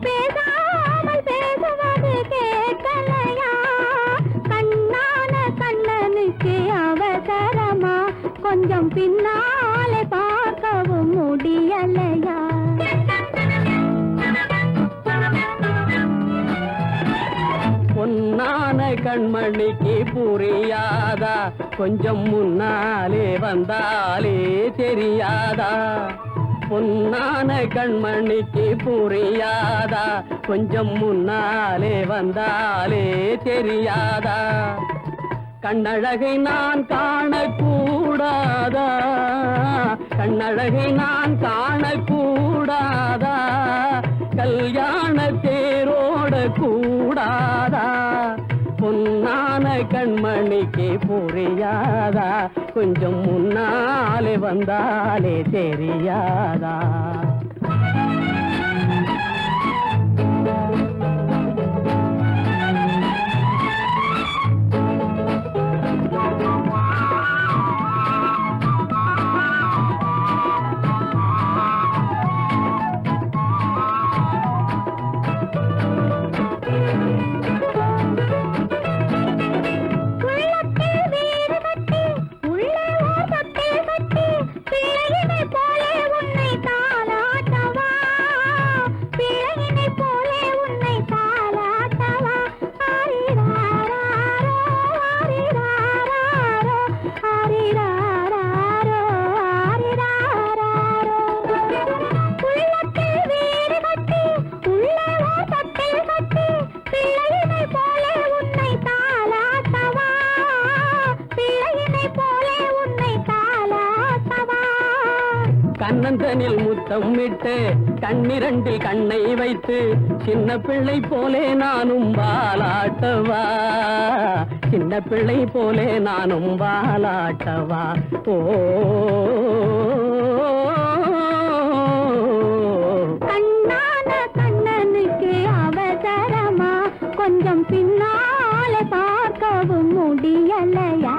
பேசாமல் பேசுவது கேட்கலையா? கண்ணான கண்ணனுக்கு அவசரமா? கொஞ்சம் பின்னாலே பார்க்கவும் முடியலையா? பொன்னான கண்மணிக்கு புரியாதா? கொஞ்சம் முன்னாலே வந்தாலே தெரியாதா? பொன்னான கண்மணிக்கு புரியாதா? கொஞ்சம் முன்னாலே வந்தாலே தெரியாதா? கண்ணழகை நான் காணக்கூடாதா? கண்ணழகை நான் காணக்கூடாதா? கல்யாண தேரோட கூடாதா? பொன்னான கண்மணிக்கு புரியாதா? கொஞ்சம் முன்னாலே வந்தாலே தெரியாதா? கண்ணந்தனில் முத்தம் விட்டு கண்ணிரண்டில் கண்ணை வைத்து சின்ன பிள்ளை போலே நானும் வாலாட்டவா? சின்ன பிள்ளை போலே நானும் வாலாட்டவா? ஓ கண்ணான கண்ணனுக்கு அவசரமா? கொஞ்சம் பின்னாலே பார்க்கவும் முடியலையா?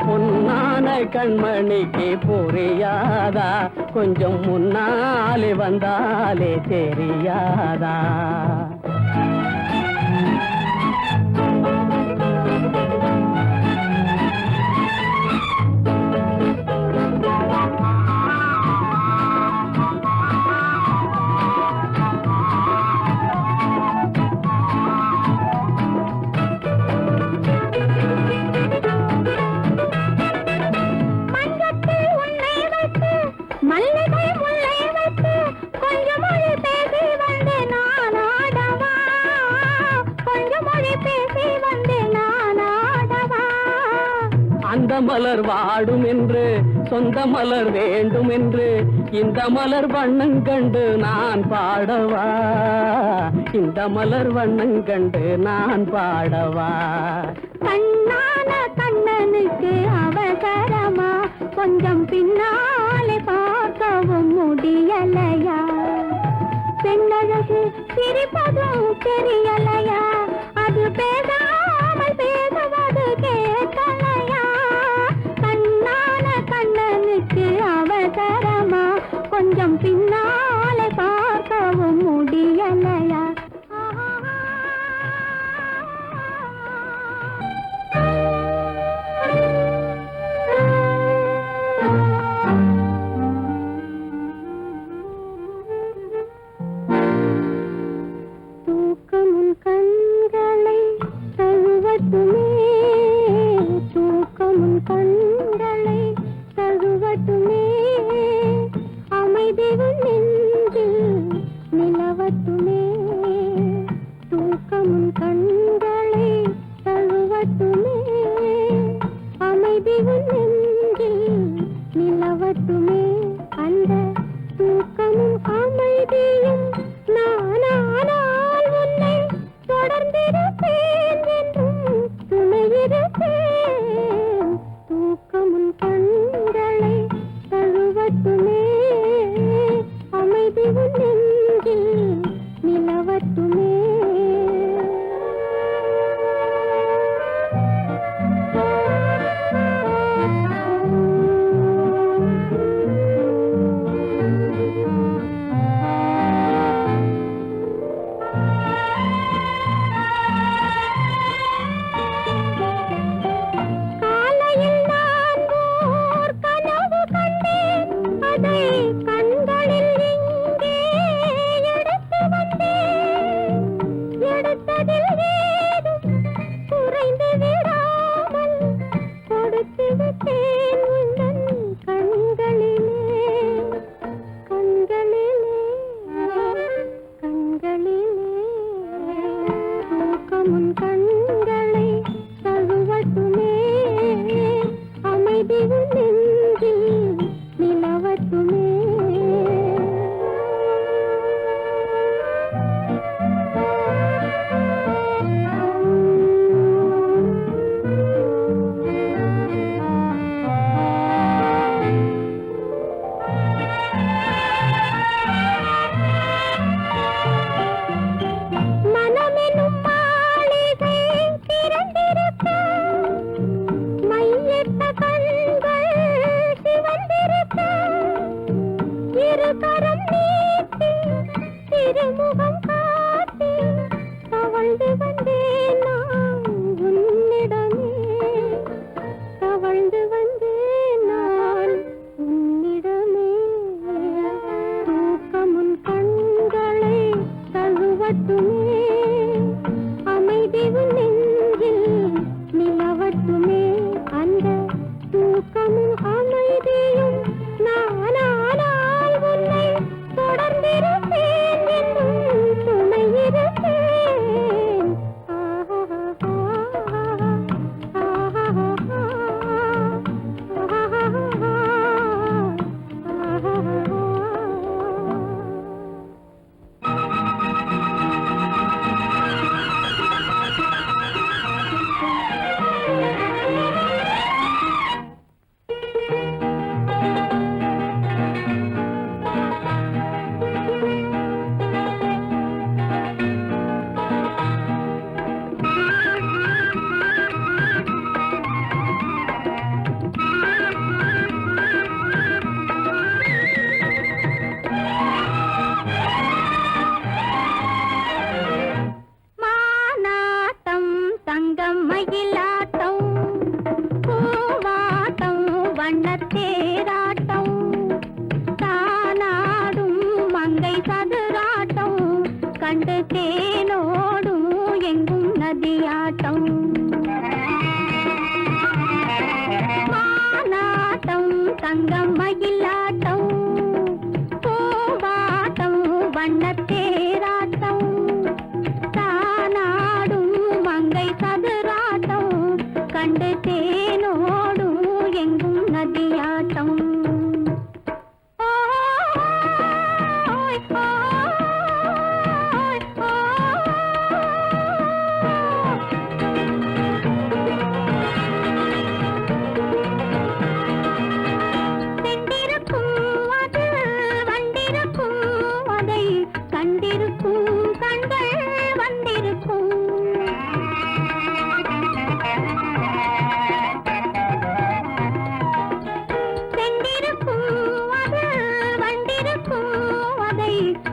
பொன்னான கண்மணிக்கு புரியாதா? கொஞ்சம் முன்னாலே வந்தாலே தெரியாதா? மல்லிகை முல்லை வைத்து கொஞ்சம் மொழி பேசி வந்து நான் ஆடவா? கொஞ்சம் மொழி பேசி வந்து நான் ஆடவா? அந்த மலர் வாடும் என்று சொந்த மலர் வேண்டும் என்று இந்த மலர் வண்ணம் கண்டு நான் பாடவா? இந்த மலர் வண்ணம் கண்டு நான் பாடவா? கண்ணான கண்ணனுக்கு அவசரமா? கொஞ்சம் பின்னாலே பார்க்கவும் முடியலையா? பெண்ணழகு சிரிப்பதும் தெரியலையா? அது பேசாமல் பேசுவது கேட்கலையா? கண்ணான கண்ணனுக்கு அவசரமா? கொஞ்சம் பின்னாலே பார்க்கவும் முடியலையா? கண்களை தழுவட்டுமே, அமைதி நெஞ்சில் நிலவட்டுமே. தூக்கமும் கண்களை தழுவட்டுமே, அமைதி நெஞ்சில் நிலவட்டுமே. அந்த தூக்கமும் அமைதியும் நானானால் உன்னை தொடர்ந்திருப்பேன் என்றும் துணையிருப்பேன். தூக்கமும் கண்களை தழுவட்டுமே, அமைதி நெஞ்சில் நிலவட்டுமே. திருமுகம் காட்டி தவழ்ந்து வந்தேன் நான் உன்னிடமே தவழ்ந்து வந்தேன் நான் உன்னிடமே தூக்கமுன் கண்களை தழுவட்டுமே அமைதி உன் நெஞ்சில் நிலவட்டுமே அந்த தூக்கமும் அமைதியும் நானானால் உன்னை தொடர்ந்திருப்பேன் என்றும் துணையிருப்பேன் மயிலாட்டம் பூவாட்டம் வண்ணத்தேராட்டம் தானாடும் மங்கை சதுராட்டம் கண்டு தேனோடும் எங்கும் நதியாட்டம் மானாட்டம் தங்கம் மயிலாட்டம் பூவாட்டம் வண்ணத்தேராட்டம் தானாடும் மங்கை சதுராட்டம் கண்டு தேனோடும் எங்கும் நதியாட்டம்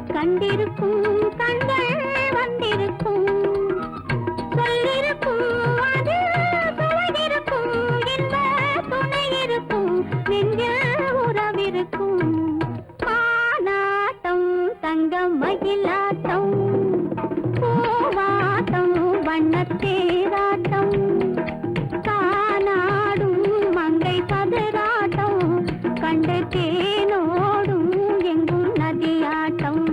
கண்டிருக்கும் கண்கள் வந்திருக்கும் சொல்லிருக்கும் அது சுவையிருக்கும் இன்ப துணையிருக்கும் நெஞ்சில் உறவிருக்கும் மானாட்டம் தங்கம் மயிலாட்டம் பூவாட்டம் வண்ணத்தேராட்டம் தானாடும் மங்கை சதுராட்டம் கண்டு தேனோடும் எங்கும் நதியாட்டம்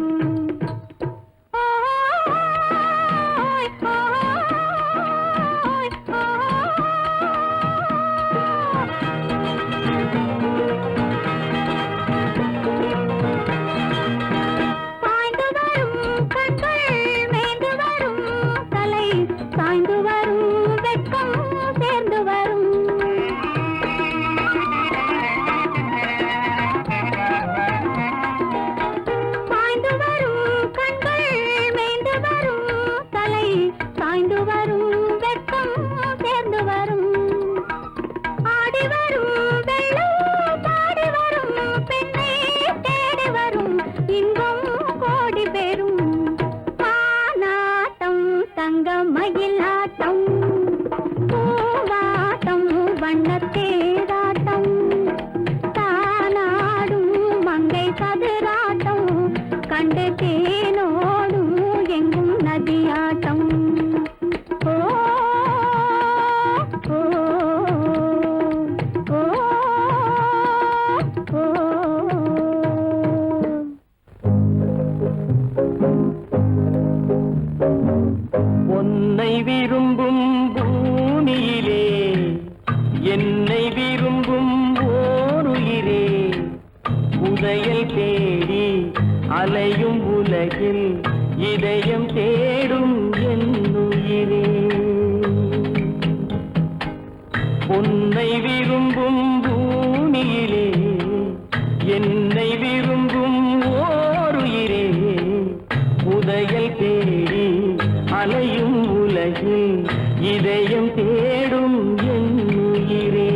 சாய்ந்து வரும் வெட்கம் சேர்ந்து வரும் ஆடி வரும் வெள்ளம் பாடி வரும் பெண்ணை தேடி வரும் இன்பம் கோடி பெறும் மானாட்டம் தங்க மயிலாட்டம் பூவாட்டம் வண்ணத்தேராட்டம் தானாடும் மங்கை சதுராட்டம் கண்டு தேனோடும் எங்கும் நதியாட்டம் உன்னை விரும்பும் பூமியிலே என்னை விரும்பும் ஓருயிரே உதயல் தேடி அலையும் உலகில் இதயம் தேடும் என்னுயிரே உன்னை விரும்பும் பூமியிலே என்னை விரும்பும் ஓருயிரே உதயல் தேடி அலையும் உலகில் இதயம் தேடும் என்னுயிரே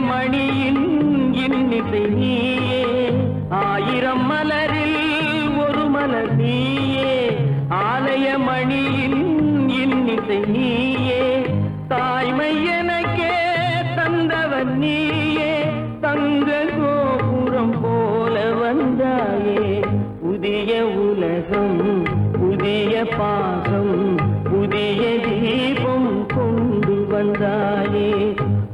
மணியின் இன்னிசை நீயே, ஆயிரம் மலரில் ஒரு மலர் நீயே, ஆலய மணியின் இன்னிசை நீயே, தாய்மை எனக்கே தந்தவன் நீயே, தங்க கோபுரம் போல வந்தாயே, புதிய உலகம் புதிய பாசம் புதிய தீபம் கொண்டு வந்தாயே,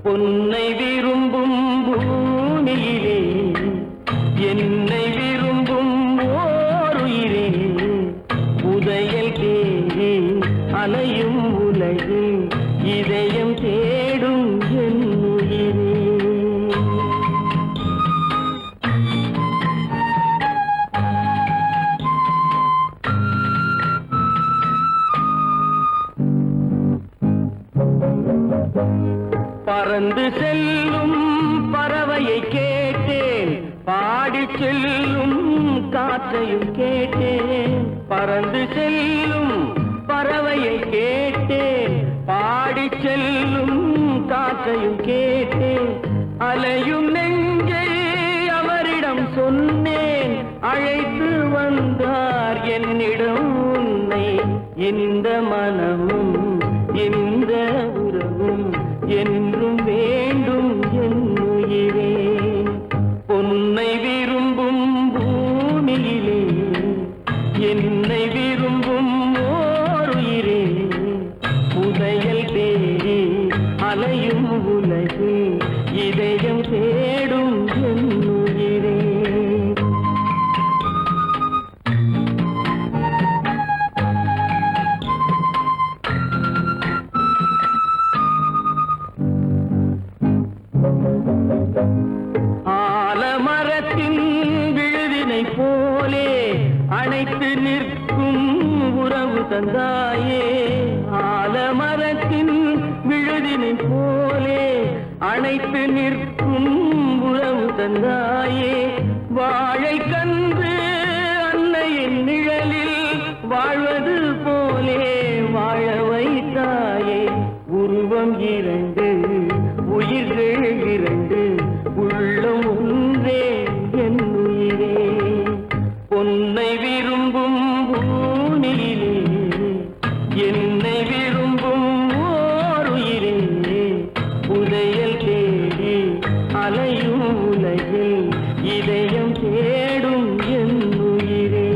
பொன்னை விரும்பும் பூமியிலே என்னை விரும்பும் ஓருயிரே, புதையல் தேடி அலையும் உலகு இதயம் தேடும் என் உயிரே. பறந்து செல்லும் பறவையை கேட்டேன், பாடி செல்லும் காற்றையும் கேட்டேன், பறந்து செல்லும் பறவையை கேட்டேன், பாடி செல்லும் காற்றையும் கேட்டேன், அலையும் நெஞ்சை அவரிடம் சொன்னேன், அழைத்து வந்தார் என்னிடம் உன்னை, இந்த மனமும் இந்த உறவும் என்றும் வேண்டும் என் உயிரே, பொன்னை விரும்பும் பூமியிலே என்னை விரும்பும் ஓருயிரே, புதையல் தேடி அலையும் உலகு இதயம் தேடும் என் உயிரே. ஆலமரத்தின் விழுதினை போலே அணைத்து நிற்கும் உறவு தந்தாயே, ஆலமரத்தின் விழுதினை போலே அணைத்து நிற்கும் உறவு தந்தாயே, வாழை கன்று அன்னையின் நிழலில் வாழ்வது போலே வாழ வைத்தாயே, உருவம் இரண்டு உயிர்கள் இரண்டு உள்ளம் ஒன்றே என் உயிரே, பொன்னை விரும்பும் பூமியிலே என்னை விரும்பும் ஓருயிரே, புதையல் தேடி அலையும் உலகில் இதயம் தேடும் என் உயிரே.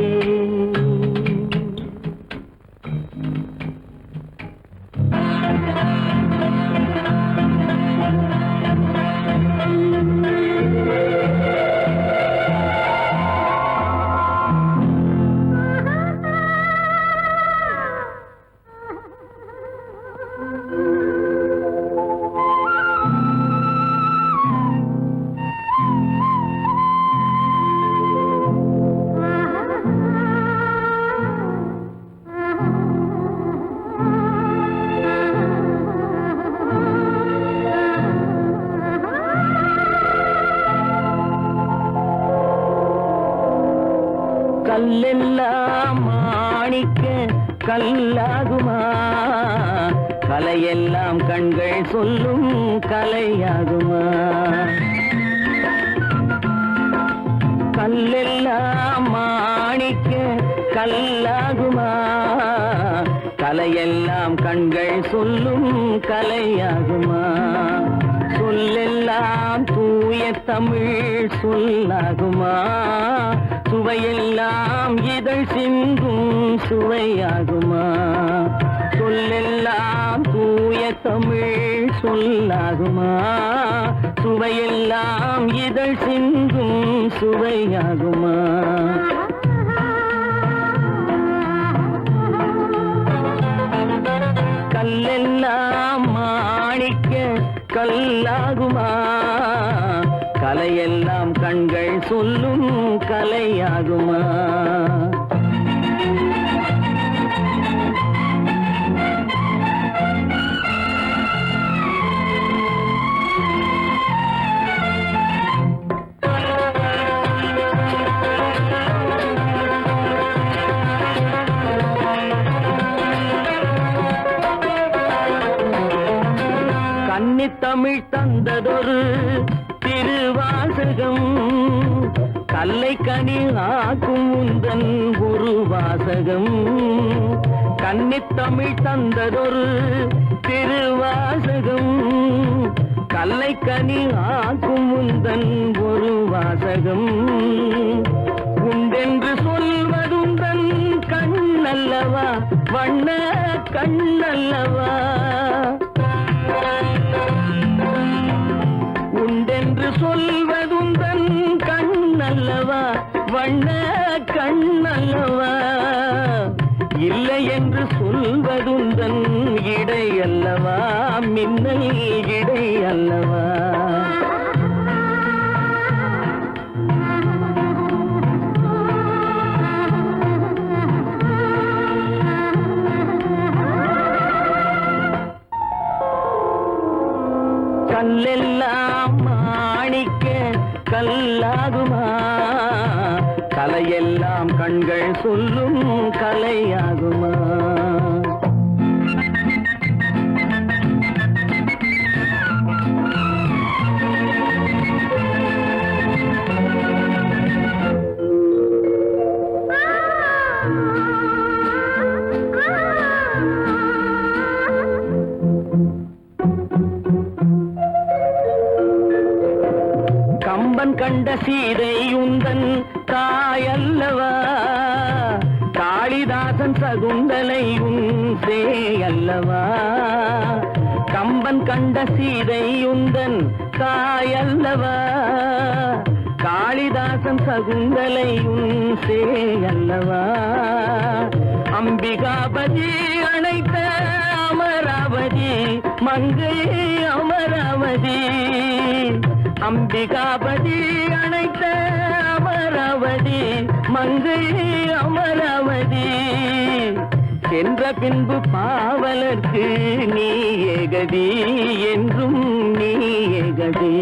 கல்லெல்லாம் மாணிக்க கல்லாகுமா, கலையெல்லாம் கண்கள் சொல்லும் கலையாகுமா, கல்லெல்லாம் மாணிக்க கல்லாகுமா, கலையெல்லாம் கண்கள் சொல்லும் கலையாகுமா, சொல்லெல்லாம் தூய தமிழ் சொல்லாகுமா, சுவையெல்லாம் இதழ் சிந்தும் சுவையாகுமா, சொல்லெல்லாம் தூய தமிழ் சொல்லாகுமா, சுவையெல்லாம் இதழ் சிந்தும் சுவையாகுமா, கல்லெல்லாம் மாணிக்க கல்லாகுமா, கலையெல்லாம் கண்கள் சொல்லும் கலையாகுமா. கன்னித்தமிழ் தந்ததொரு திருவாசகம் கல்லை கனி ஆக்கும் உந்தன் குருவாசகம் கன்னித்தமிழ் தந்ததொரு திருவாசகம் கல்லை கனி ஆக்கும் உந்தன் ஒரு வாசகம் உண்டென்று சொல்வதுந்தன் கண்ணல்லவா வண்ண கண்ணல்லவா உண்டென்று சொல்வதுந்தன் கண்ணல்லவா வண்ண கண்ணல்லவா இல்லை என்று சொல்வதுந்தன் இடை அல்லவா மின்னல் இடை அல்லவா கல்லெல்லாம் மாணிக்க கல்லாகுமா கலையெல்லாம் கண்கள் சொல்லும் கலையாகுமா கம்பன் கண்ட சீதை உந்தன் தாயல்லவா காளிதாசன் சகுந்தலை உன் சேயல்லவா கம்பன் கண்ட சீதை உந்தன் தாயல்லவா காளிதாசன் சகுந்தலை உன் சேயல்லவா அம்பிகாபதி அணைத்த அமராவதி மங்கை அமராவதி அம்பிகாபதி அணைத்த அமராவதி மங்கை அமராவதி சென்ற பின்பு பாவலர்க்கு நீ ஏகதி என்றும் நீ ஏகதி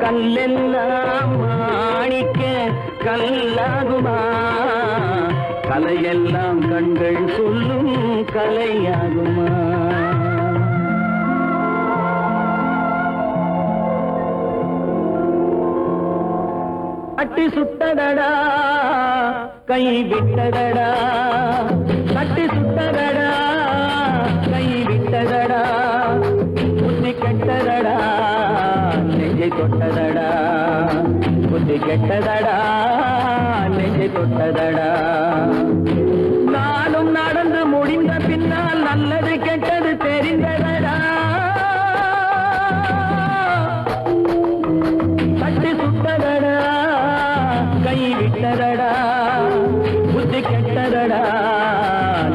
கல்லெல்லாம் மாணிக்க கல்லாகுமா கலையெல்லாம் கண்கள் சொல்லும் கலையாகுமா அட்டி சுட்டதடா கை விட்டதடா கட்டி சுட்டதடா கை விட்டதடா புத்தி கெட்டதடா நெஞ்சை தொட்டதடா புத்தி கெட்டதடா நெஞ்சை தொட்டதடா நானும் நடந்து முடிந்த பின்னால் நல்லது கெட்டது தெரிந்ததடா கட்டி சுட்டதடா கை விட்டதடா புத்தி கெட்டதடா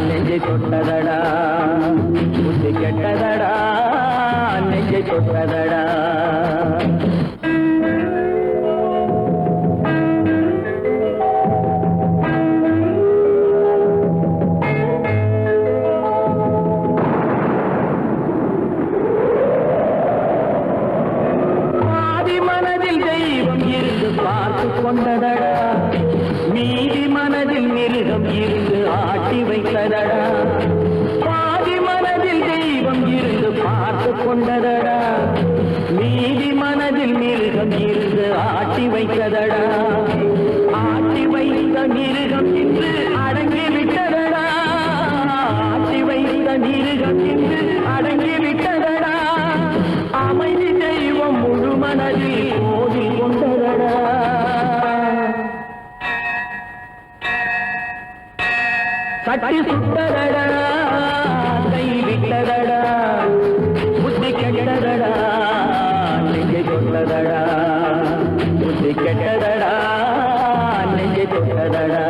நெஞ்சை தொட்டதடா புத்தி கெட்டதடா நெஞ்சை தொட்டதடா கொண்டதடா மீதி மனதில் மிருகம் இருந்து ஆட்டி வைத்ததடா பாதி மனதில் தெய்வம் இருந்து பார்த்து கொண்டதடா மீதி மனதில் மிருகம் இருந்து ஆட்டி வைத்ததடா ஆட்டி வைத்த மிருகம் இன்று அடங்கி விட்டதடா ஆட்டி வைத்த மிருகம் இன்று அடங்கி விட்டதடா அமைதி தெய்வம் முழு மனதில் மோதி கொண்டதடா கட்டி சுட்டதடா கை விட்டதடா புத்தி கெட்டதடா நெஞ்சை தொட்டதடா புத்தி கெட்டதடா நெஞ்சை தொட்டதடா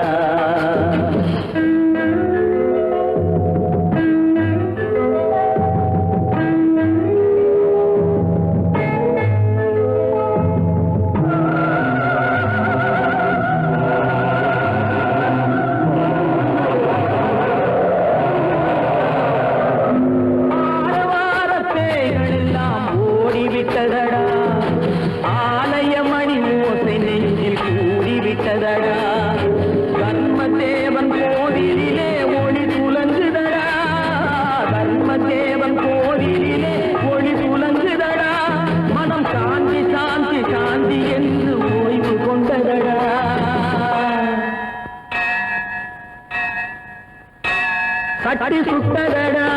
கட்டி சுட்டதடா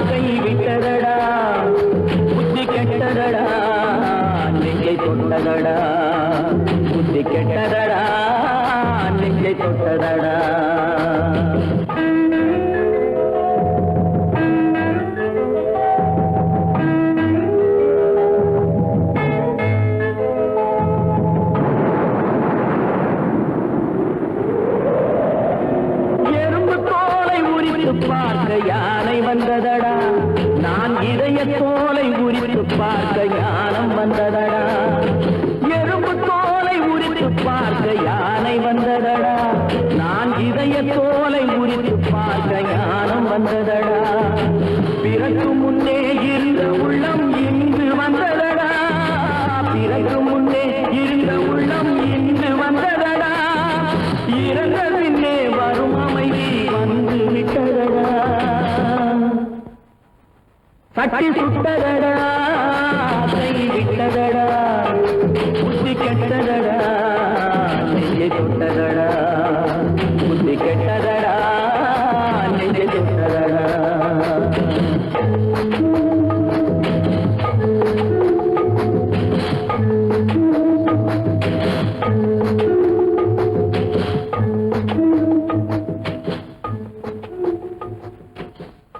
கை விட்டதடா புத்தி கெட்டதடா நெஞ்சை தொட்டதடா புத்தி கெட்டதடா நெஞ்சை தொட்டதடா பார்க்க யானை வந்ததடா நான் இதய தோலை உரித்து பார்க்க ஞானம் வந்ததடா எறும்பு தோலை உரித்து பார்க்க யானை வந்ததடா நான் இதய தோலை உரித்து பார்க்க ஞானம் வந்ததடா பிறகு முன்னே இருந்த உள்ளம் இன்று வந்ததடா பிறகு முன்னே இருந்த உள்ளம் இன்று வந்ததடா இறந்த பின்னே வரும் அமைதி வந்து விட்டதடா கட்டி சுட்டதடா கை விட்டதடா புத்தி கெட்டதடா நெஞ்சை தொட்டதடா